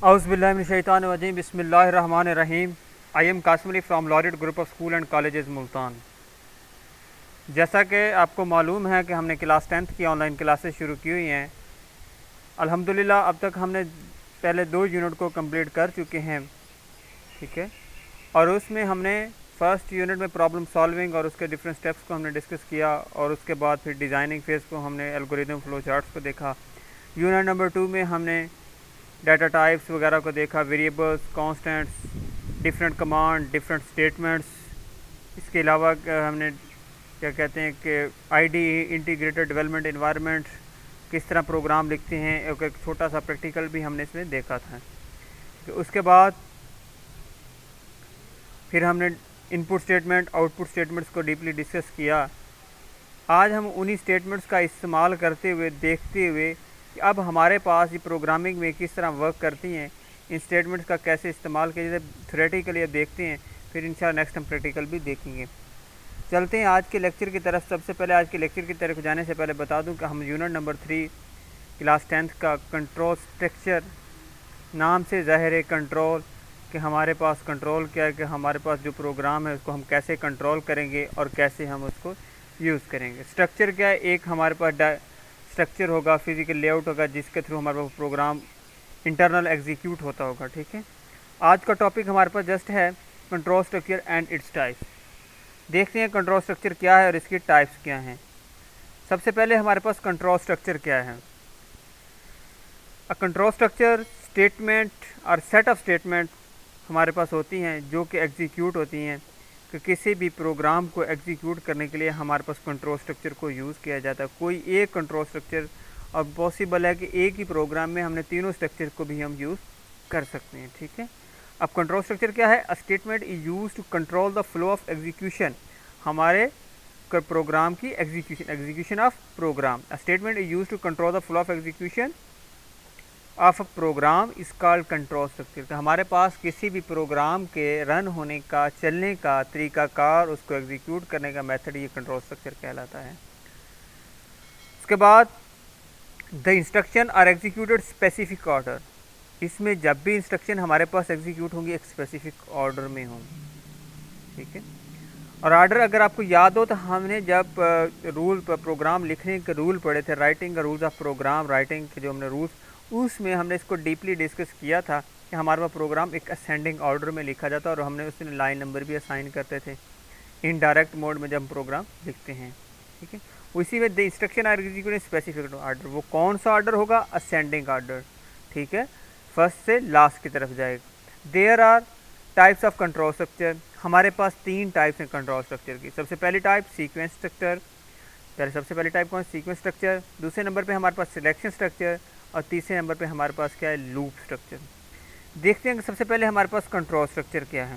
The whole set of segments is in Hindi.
Auzubillahiminash-shaytanir-rajim. Bismillahir-rahmanir-rahim. I am Qasim Ali from Laureate Group of School and Colleges Multan. जैसा कि आपको मालूम है कि हमने क्लास 10th की ऑनलाइन क्लासेस शुरू की हुई हैं। अल्हम्दुलिल्लाह अब तक हमने पहले 2 यूनिट को कंप्लीट कर चुके हैं, ठीक है। और उसमें हमने फर्स्ट यूनिट में प्रॉब्लम सॉल्विंग और उसके डिफरेंट स्टेप्स को हमने डिस्कस किया, और उसके बाद फिर डिज़ाइनिंग फेज़ को हमने एल्गोरिदम फ्लो चार्ट्स को देखा। यूनिट नंबर 2 में हमने डाटा टाइप्स वगैरह को देखा, variables, constants, different command, different statements. इसके अलावा हमने क्या कहते हैं कि आईडी इंटीग्रेटेड डेवलपमेंट एनवायरनमेंट किस तरह प्रोग्राम लिखते हैं, एक छोटा सा प्रैक्टिकल भी हमने इसमें देखा था। तो उसके बाद फिर हमने इनपुट स्टेटमेंट, आउटपुट स्टेटमेंट्स को डीपली डिस्कस किया। आज हम उन्हीं स्टेटमेंट्स का इस्तेमाल करते हुए, देखते हुए कि अब हमारे पास ये प्रोग्रामिंग में किस तरह वर्क करती हैं, इन स्टेटमेंट्स का कैसे इस्तेमाल किया जाए, थ्योरेटिकली अब देखते हैं, फिर इंशाल्लाह नेक्स्ट हम प्रैक्टिकल भी देखेंगे। चलते हैं आज के लेक्चर की तरफ। सबसे पहले आज के लेक्चर की तरफ जाने से पहले बता दूं कि हम यूनिट नंबर 3 क्लास 10th का कंट्रोल स्ट्रक्चर, नाम से ज़ाहिर है कंट्रोल, कि हमारे पास कंट्रोल क्या है, कि हमारे पास जो प्रोग्राम है उसको हम कैसे कंट्रोल करेंगे और कैसे हम उसको यूज़ करेंगे। स्ट्रक्चर क्या है, एक हमारे पास स्ट्रक्चर होगा, फिजिकल लेआउट होगा, जिसके थ्रू हमारे पास प्रोग्राम इंटरनल एग्जीक्यूट होता होगा, ठीक है। आज का टॉपिक हमारे पास जस्ट है control structure and its types. देखते हैं कंट्रोल स्ट्रक्चर क्या है और इसकी टाइप्स क्या हैं। सबसे पहले हमारे पास कंट्रोल स्ट्रक्चर क्या है। अ कंट्रोल स्ट्रक्चर स्टेटमेंट और सेट ऑफ स्टेटमेंट हमारे पास होती हैं जो कि एग्जीक्यूट होती हैं, कि किसी भी प्रोग्राम को एग्जीक्यूट करने के लिए हमारे पास कंट्रोल स्ट्रक्चर को यूज़ किया जाता है। कोई एक कंट्रोल स्ट्रक्चर, और पॉसिबल है कि एक ही प्रोग्राम में हमने तीनों स्ट्रक्चर को भी हम यूज़ कर सकते हैं, ठीक है। अब कंट्रोल स्ट्रक्चर क्या है। A statement is use to control the flow of execution, हमारे प्रोग्राम की execution of program. A statement is use to control the flow of execution of a program is called control structure. तो हमारे पास किसी भी प्रोग्राम के रन होने का, चलने का तरीकाकार, उसको एग्जीक्यूट करने का मेथड, ये कंट्रोल स्ट्रक्चर कहलाता है। उसके बाद the instruction are executed specific order, इसमें जब भी इंस्ट्रक्शन हमारे पास एग्जीक्यूट होंगी एक स्पेसिफिक ऑर्डर में होंगी, ठीक है। और ऑर्डर अगर आपको याद हो तो हमने जब रूल प्रोग्राम लिखने के रूल पढ़े थे, राइटिंग का रूल्स ऑफ प्रोग्राम राइटिंग के जो हमने रूल्स, उसमें हमने इसको डीपली डिस्कस किया था कि हमारे पास प्रोग्राम एक असेंडिंग ऑर्डर में लिखा जाता है और हमने उसमें लाइन नंबर भी असाइन करते थे इनडायरेक्ट मोड में जब हम प्रोग्राम लिखते हैं, ठीक है। उसी में the instruction are executed specific order, वो कौन सा ऑर्डर होगा, असेंडिंग ऑर्डर, ठीक है, फर्स्ट से लास्ट की तरफ जाएगा। There are types of control structure, हमारे पास 3 टाइप्स हैं कंट्रोल स्ट्रक्चर की। सबसे पहली टाइप सीक्वेंस स्ट्रक्चर, सबसे पहली टाइप कौन है, सीक्वेंस स्ट्रक्चर। दूसरे नंबर पे हमारे पास सिलेक्शन स्ट्रक्चर, और तीसरे नंबर पे हमारे पास क्या है, लूप स्ट्रक्चर। देखते हैं कि सबसे पहले हमारे पास कंट्रोल स्ट्रक्चर क्या है।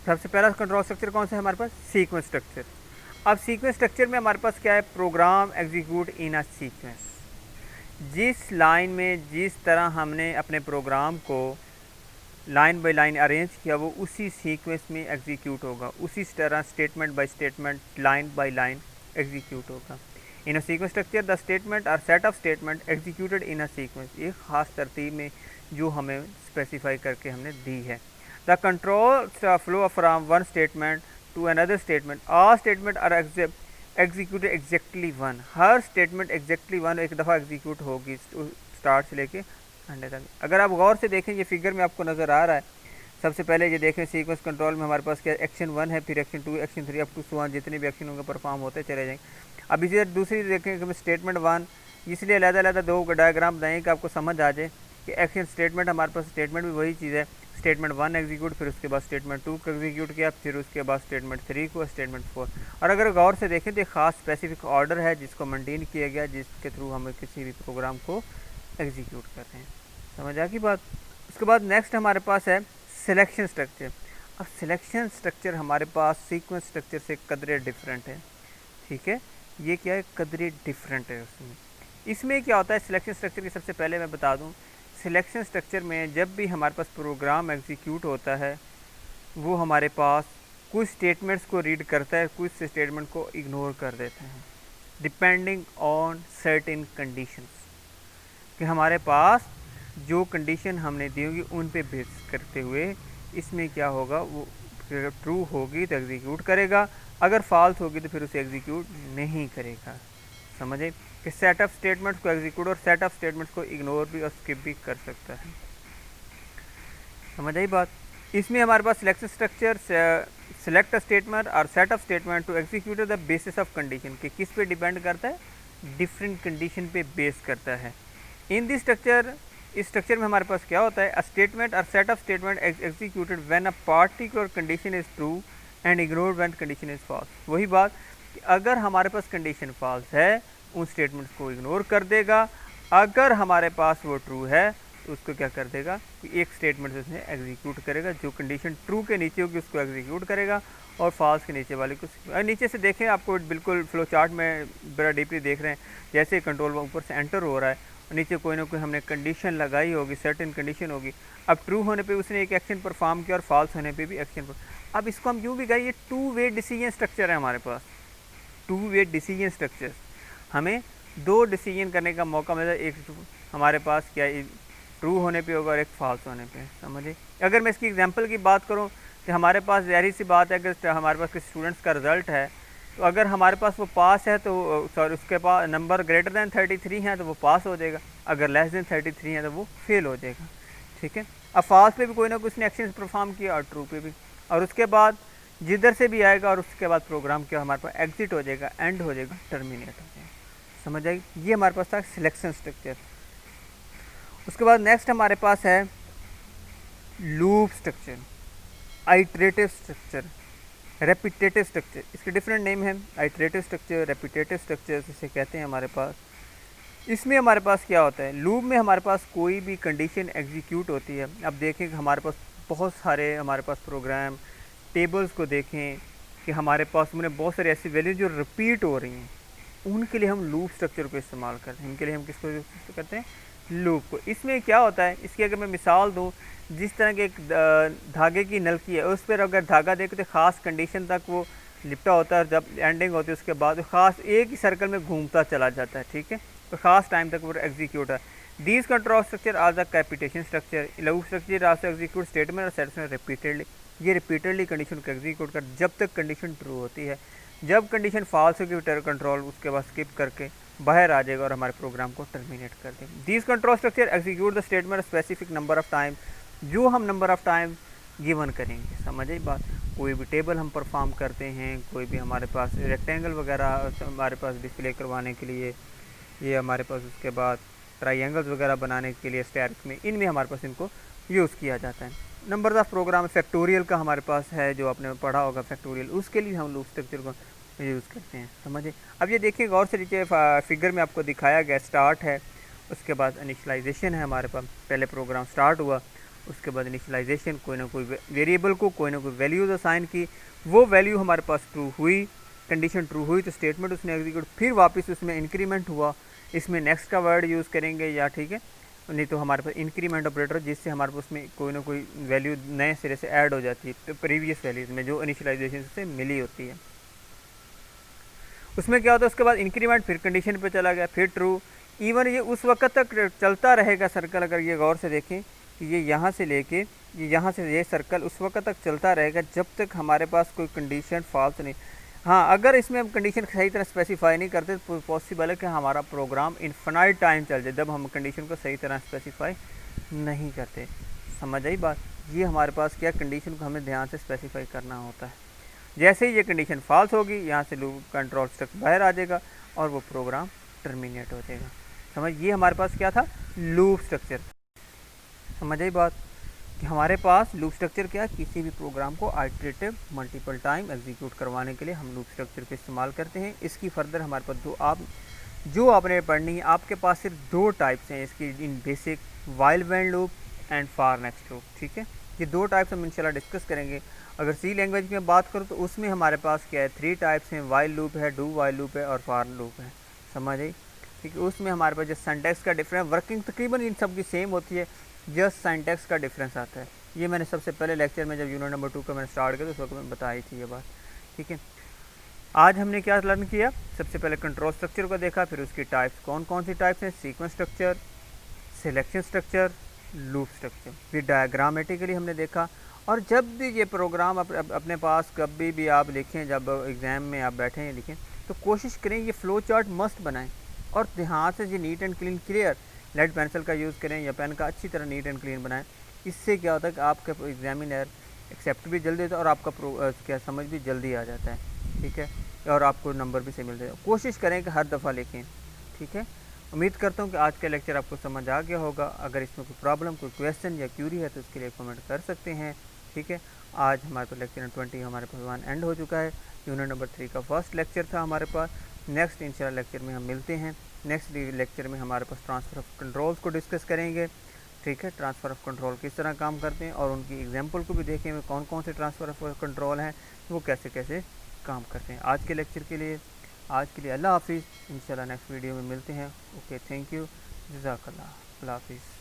सबसे पहला कंट्रोल स्ट्रक्चर कौन सा है हमारे पास, सीक्वेंस स्ट्रक्चर। अब सीक्वेंस स्ट्रक्चर में हमारे पास क्या है, program execute in a sequence, जिस लाइन में जिस तरह हमने अपने प्रोग्राम को लाइन बाय लाइन अरेंज किया वो उसी सीक्वेंस में एग्जीक्यूट होगा, उसी तरह statement by statement, line by line execute होगा। In a sequence structure the statement और set of statement executed in a sequence, एक खास तरतीब में जो हमें स्पेसिफाई करके हमने दी है। The control flow from one statement to another statement, all statement are executed exactly one, हर स्टेटमेंट एग्जैक्टली वन एक दफ़ा एग्जीक्यूट होगी स्टार्ट से लेके अंडे तक। अगर आप गौर से देखें, ये फिगर में आपको नज़र आ रहा है, सबसे पहले ये देखें सीक्वेंस कंट्रोल में हमारे पास क्या एक्शन 1 है, फिर action 2, action 3 up to so on, जितने भी एक्शन होंगे परफॉर्म होते चले जाएंगे। अब इसी दूसरी देखें कि स्टेटमेंट 1, इसलिए अलग-अलग 2 डायग्राम बनाएं कि आपको समझ आ जाए कि एक्शन स्टेटमेंट, हमारे पास स्टेटमेंट भी वही चीज़ है, स्टेटमेंट 1 एग्जीक्यूट, फिर उसके बाद स्टेटमेंट 2 को एग्जीक्यूट किया, फिर उसके बाद स्टेटमेंट 3 को, स्टेटमेंट 4। और अगर गौर से देखें तो एक खास स्पेसिफिक ऑर्डर है जिसको मेंटेन किया गया, जिसके थ्रू हम किसी भी प्रोग्राम को एग्जीक्यूट कर रहे हैं। समझ आ गई बात। उसके बाद नेक्स्ट हमारे पास है सिलेक्शन स्ट्रक्चर। अब सिलेक्शन स्ट्रक्चर हमारे पास सीक्वेंस स्ट्रक्चर से कदरे डिफरेंट है, ठीक है। ये क्या है, कदरे डिफरेंट है उसमें। इसमें क्या होता है सिलेक्शन स्ट्रक्चर की, सबसे पहले मैं बता दूं, सिलेक्शन स्ट्रक्चर में जब भी हमारे पास प्रोग्राम एग्जीक्यूट होता है वो हमारे पास कुछ स्टेटमेंट्स को रीड करता है, कुछ स्टेटमेंट को इग्नोर कर देता है, डिपेंडिंग ऑन सर्टेन कंडीशंस। कि हमारे पास जो कंडीशन हमने दी होगी उन पे बेस करते हुए इसमें क्या होगा, वो ट्रू होगी तो एग्जीक्यूट करेगा, अगर फॉल्स होगी तो फिर उसे एग्जीक्यूट नहीं करेगा। समझे कि सेट ऑफ स्टेटमेंट्स को एग्जीक्यूट और सेट ऑफ स्टेटमेंट्स को इग्नोर भी और स्किप भी कर सकता है। समझ आई बात। इसमें हमारे पास सिलेक्शन स्ट्रक्चर, सेलेक्ट स्टेटमेंट और set of statement to execute the basis of condition, कि किस पे डिपेंड करता है, डिफरेंट कंडीशन पे बेस करता है। इन दिस स्ट्रक्चर, इस स्ट्रक्चर में हमारे पास क्या होता है, अ स्टेटमेंट और set of statement executed when a particular condition is true and ignored when condition is false. वही बात कि अगर हमारे पास कंडीशन फॉल्स है उन स्टेटमेंट्स को इग्नोर कर देगा, अगर हमारे पास वो ट्रू है तो उसको क्या कर देगा कि एक स्टेटमेंट उसने एग्जीक्यूट करेगा, जो कंडीशन ट्रू के नीचे होगी उसको एग्जीक्यूट करेगा और फॉल्स के नीचे वाले को। नीचे से देखें, आपको बिल्कुल फ्लो चार्ट में बड़ा डीपली देख रहे हैं, जैसे कंट्रोल ऊपर से एंटर हो रहा है, नीचे कोई ना कोई हमने कंडीशन लगाई होगी, सर्टेन कंडीशन होगी। अब ट्रू होने पे उसने एक एक्शन परफॉर्म किया और फॉल्स होने पे भी एक्शन पर। अब इसको हम यूँ भी कहें, ये टू वे डिसीजन स्ट्रक्चर है हमारे पास, टू वे डिसीजन स्ट्रक्चर। हमें दो डिसीजन करने का मौका मिला, एक हमारे पास क्या ट्रू होने पे होगा और एक फॉल्स होने पे। समझिए, अगर मैं इसकी एग्जांपल की बात करूं कि हमारे पास ज़ाहिर सी बात है, अगर हमारे पास किसी स्टूडेंट्स का रिज़ल्ट है तो अगर हमारे पास वो पास है तो सॉरी उसके पास नंबर ग्रेटर दैन 33 है तो वो पास हो जाएगा, अगर लेस दैन 33 है तो वो फेल हो जाएगा। ठीक है, अब फॉल्स पे भी कोई ना कुछ ने एक्शन परफॉर्म किया और ट्रू पे भी, और उसके बाद जिधर से भी आएगा और उसके बाद प्रोग्राम क्या हमारे पास एग्जिट हो जाएगा, एंड हो जाएगा, टर्मिनेट हो जाएगा। समझ आएगी, ये हमारे पास था सिलेक्शन स्ट्रक्चर। उसके बाद नेक्स्ट हमारे पास है loop structure, iterative structure, repetitive structure. इसके डिफरेंट नेम हैं, आइटरेटिव स्ट्रक्चर, रेपिटेटिव स्ट्रक्चर इसे कहते हैं हमारे पास। इसमें हमारे पास क्या होता है, लूप में हमारे पास कोई भी कंडीशन एग्जीक्यूट होती है। अब देखें कि हमारे पास बहुत सारे हमारे पास प्रोग्राम टेबल्स को देखें कि हमारे पास उन्हें बहुत सारी ऐसी वैल्यू जो रिपीट हो रही हैं, उनके लिए हम लूप स्ट्रक्चर को इस्तेमाल करते हैं। इनके लिए हम किसको करते हैं, लूप को। इसमें क्या होता है, इसकी अगर मैं मिसाल दूं, जिस तरह के एक धागे की नलकी है, उस पर अगर धागा देखते तो ख़ास कंडीशन तक वो लिपटा होता है, जब एंडिंग होती है उसके बाद ख़ास एक ही सर्कल में घूमता चला जाता है। ठीक है, तो ख़ास टाइम तक वो एग्जीक्यूट है। These control structure are the capitation structure, loop structure also execute statement और सेटमेंट रिपीटेडली। ये रिपीटेडली कंडीशन को एग्जीक्यूट कर जब तक कंडीशन ट्रू होती है। जब कंडीशन फॉल्स होगी टर कंट्रोल उसके बाद स्किप करके बाहर आ जाएगा और हमारे प्रोग्राम को टर्मिनेट कर देगा। These control structure execute the statement specific number of time, जो हम नंबर ऑफ टाइम गिवन करेंगे। समझ आई बात। कोई भी टेबल हम परफॉर्म करते हैं, कोई भी हमारे पास रेक्टेंगल वगैरह हमारे पास डिस्प्ले करवाने के लिए, ये हमारे पास उसके बाद ट्राइंगल्स वगैरह बनाने के लिए स्टैटिक में, इनमें हमारे पास इनको यूज़ किया जाता है। नंबर ऑफ प्रोग्राम फैक्टोरियल का हमारे पास है, जो आपने पढ़ा होगा फैक्टोरियल, उसके लिए हम लूप स्ट्रक्चर को यूज़ करते हैं। समझे। अब ये देखिए गौर से नीचे फिगर में आपको दिखाया गया, स्टार्ट है, उसके बाद इनिशियलाइजेशन है हमारे पास। पहले प्रोग्राम स्टार्ट हुआ, उसके बाद इनिशियलाइजेशन, कोई ना कोई वेरिएबल को कोई ना कोई वैल्यूज़ असाइन की, वो वैल्यू हमारे पास ट्रू हुई, कंडीशन ट्रू हुई तो स्टेटमेंट उसने एग्जीक्यूट, फिर वापस उसमें इंक्रीमेंट हुआ, इसमें नेक्स्ट का वर्ड यूज़ करेंगे या ठीक है, नहीं तो हमारे पास इंक्रीमेंट ऑपरेटर, जिससे हमारे पास उसमें कोई ना कोई वैल्यू नए सिरे से ऐड हो जाती है तो प्रीवियस वैल्यूज़ में जो इनिशियलाइजेशन से मिली होती है। उसमें क्या होता है, उसके बाद इंक्रीमेंट, फिर कंडीशन पे चला गया, फिर ट्रू। इवन ये उस वक्त तक चलता रहेगा सर्कल, अगर ये गौर से देखें कि ये यहाँ से लेके ये यहाँ से ये सर्कल उस वक्त तक चलता रहेगा जब तक हमारे पास कोई कंडीशन फॉल्स नहीं। हाँ, अगर इसमें हम कंडीशन सही तरह स्पेसिफाई नहीं करते तो पॉसिबल है कि हमारा प्रोग्राम इनफिनाइट टाइम चल जाए, जब हम कंडीशन को सही तरह स्पेसिफाई नहीं करते। समझ आई बात। ये हमारे पास क्या, कंडीशन को हमें ध्यान से स्पेसिफाई करना होता है। जैसे ही ये कंडीशन फॉल्स होगी, यहाँ से लूप कंट्रोल स्ट्रक्चर बाहर आ जाएगा और वो प्रोग्राम टर्मिनेट हो जाएगा। समझ, ये हमारे पास क्या था, लूप स्ट्रक्चर। समझ आई बात कि हमारे पास लूप स्ट्रक्चर क्या, किसी भी प्रोग्राम को आइटरेटिव मल्टीपल टाइम एग्जीक्यूट करवाने के लिए हम लूप स्ट्रक्चर का इस्तेमाल करते हैं। इसकी फर्दर हमारे पास जो आपने पढ़नी है, आपके पास सिर्फ दो टाइप्स हैं इसकी, in basic, while wend loop and for next loop. ठीक है, ये दो टाइप्स हम इंशाल्लाह डिस्कस करेंगे। अगर सी लैंग्वेज में बात करूँ तो उसमें हमारे पास क्या है, 3 टाइप्स हैं, वाइल लूप है, डू वाइल लूप है और फॉर लूप है। समझ आई। ठीक है, उसमें हमारे पास जो सिंटैक्स का डिफरेंस, वर्किंग तकरीबन इन सब की सेम होती है, जस्ट सिंटैक्स का डिफरेंस आता है। ये मैंने सबसे पहले लेक्चर में जब यूनिट नंबर 2 का मैंने स्टार्ट किया तो उस वक्त मैं बताई थी ये बात। ठीक है, आज हमने क्या लर्न किया, सबसे पहले कंट्रोल स्ट्रक्चर को देखा, फिर उसकी टाइप्स कौन कौन सी टाइप्स हैं, sequence structure, selection structure, loop structure, ये डायग्रामेटिकली हमने देखा। और जब भी ये प्रोग्राम अपने पास कभी भी आप लिखें, जब एग्ज़ाम में आप बैठे हैं लिखें, तो कोशिश करें ये फ़्लो चार्ट मस्ट बनाएं और ध्यान से ये neat and clean clear lead pencil का यूज़ करें या पेन का अच्छी तरह नीट एंड क्लीन बनाएं। इससे क्या होता है कि आपका एग्जामिनर एक्सेप्ट भी जल्दी होता है और आपका क्या समझ भी जल्दी आ जाता है, ठीक है, और आपको नंबर भी सही मिलते हैं। कोशिश करें कि हर दफ़ा लिखें, ठीक है। उम्मीद करता हूँ कि आज का लेक्चर आपको समझ आ गया होगा। अगर इसमें कोई प्रॉब्लम, कोई क्वेश्चन या क्यूरी है तो उसके लिए कमेंट कर सकते हैं, ठीक है। आज हमारे पास लेक्चर 20 हमारे पास 1 एंड हो चुका है। यूनिट नंबर 3 का फर्स्ट लेक्चर था हमारे पास। नेक्स्ट इंशाल्लाह लेक्चर में हम मिलते हैं। नेक्स्ट लेक्चर में हमारे पास ट्रांसफ़र ऑफ कंट्रोल्स को डिस्कस करेंगे, ठीक है। ट्रांसफ़र ऑफ कंट्रोल किस तरह काम करते हैं और उनकी एग्जाम्पल को भी देखेंगे, कौन कौन से ट्रांसफ़र ऑफ कंट्रोल हैं, वो कैसे कैसे काम करते हैं। आज के लेक्चर के लिए अल्लाह हाफिज़। इंशाल्लाह नेक्स्ट वीडियो में मिलते हैं। ओके, थैंक यू, जज़ाकल्लाह, अल्लाह हाफिज़।